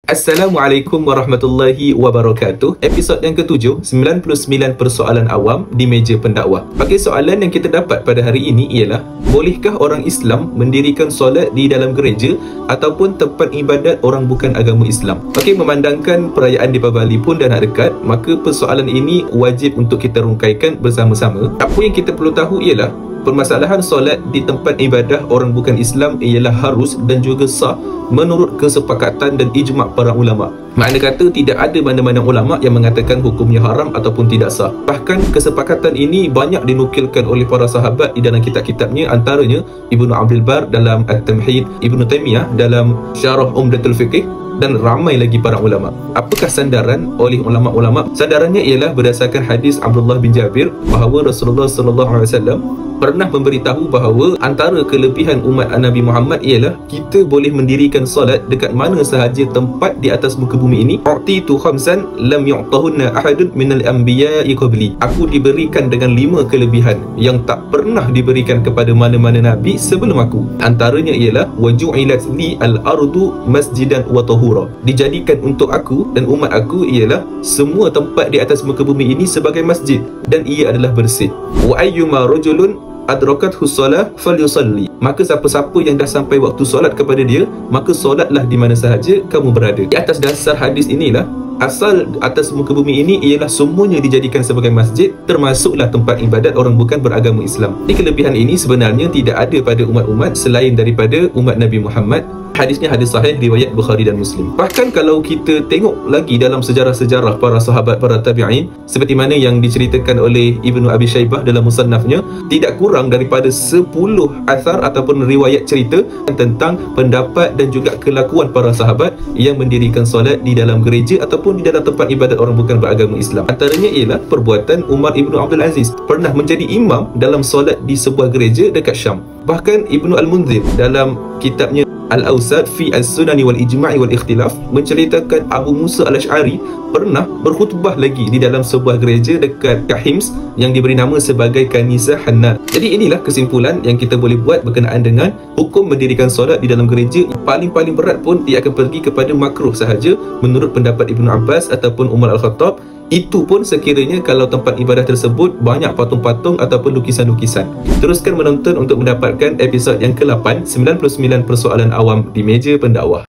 Assalamualaikum warahmatullahi wabarakatuh. Episod yang ke-7, 99 persoalan awam di meja pendakwah. Okey, soalan yang kita dapat pada hari ini ialah, bolehkah orang Islam mendirikan solat di dalam gereja ataupun tempat ibadat orang bukan agama Islam? Okey, memandangkan perayaan di Bali pun dah nak dekat, maka persoalan ini wajib untuk kita rungkaikan bersama-sama. Apa yang kita perlu tahu ialah, permasalahan solat di tempat ibadah orang bukan Islam ialah harus dan juga sah menurut kesepakatan dan ijma' para ulama. Makna kata tidak ada mana-mana ulama yang mengatakan hukumnya haram ataupun tidak sah. Bahkan kesepakatan ini banyak dinukilkan oleh para sahabat di dalam kitab-kitabnya, antaranya Ibnu Abdul Bar dalam At-Tamhid, Ibnu Taimiyah dalam Syarah Umdatul Fiqh, dan ramai lagi para ulama. Apakah sandaran oleh ulama-ulama? Sandarannya ialah berdasarkan hadis Abdullah bin Jabir bahawa Rasulullah SAW pernah memberitahu bahawa antara kelebihan umat Nabi Muhammad ialah kita boleh mendirikan solat dekat mana sahaja tempat di atas muka bumi ini. U'titu khamsan lam yu'tahunna ahadun minal anbiya'i qabli. Aku diberikan dengan 5 kelebihan yang tak pernah diberikan kepada mana-mana nabi sebelum aku. Antaranya ialah waju'ilat li al-ardu masjidan wa tahura. Dijadikan untuk aku dan umat aku ialah semua tempat di atas muka bumi ini sebagai masjid dan ia adalah bersih. Wa ayyuma rajulun adrakathu shalah falyusalli. Maka siapa-siapa yang dah sampai waktu solat kepada dia, maka solatlah di mana sahaja kamu berada. Di atas dasar hadis inilah, asal atas muka bumi ini ialah semuanya dijadikan sebagai masjid, termasuklah tempat ibadat orang bukan beragama Islam. Ini kelebihan ini sebenarnya tidak ada pada umat-umat selain daripada umat Nabi Muhammad. Hadisnya hadis sahih riwayat Bukhari dan Muslim. Bahkan kalau kita tengok lagi dalam sejarah-sejarah para sahabat, para tabi'in, seperti mana yang diceritakan oleh Ibnu Abi Shaybah dalam musannafnya, tidak kurang daripada 10 athar ataupun riwayat cerita tentang pendapat dan juga kelakuan para sahabat yang mendirikan solat di dalam gereja ataupun di dalam tempat ibadat orang bukan beragama Islam. Antaranya ialah perbuatan Umar Ibnu Abdul Aziz, pernah menjadi imam dalam solat di sebuah gereja dekat Syam. Bahkan Ibnu Al-Munzir dalam kitabnya Al-Awsat fi As-Sunani wal Ijma'i wal Ikhtilaf menceritakan Abu Musa Al-Ash'ari pernah berkhutbah lagi di dalam sebuah gereja dekat Hims yang diberi nama sebagai Kanisah Hannal. Jadi inilah kesimpulan yang kita boleh buat berkenaan dengan hukum mendirikan solat di dalam gereja. Paling-paling berat pun ia akan pergi kepada makruh sahaja menurut pendapat Ibnu Abbas ataupun Umar Al-Khattab. Itu pun sekiranya kalau tempat ibadah tersebut banyak patung-patung ataupun lukisan-lukisan. Teruskan menonton untuk mendapatkan episod yang ke-8, 99 persoalan awam di meja pendakwah.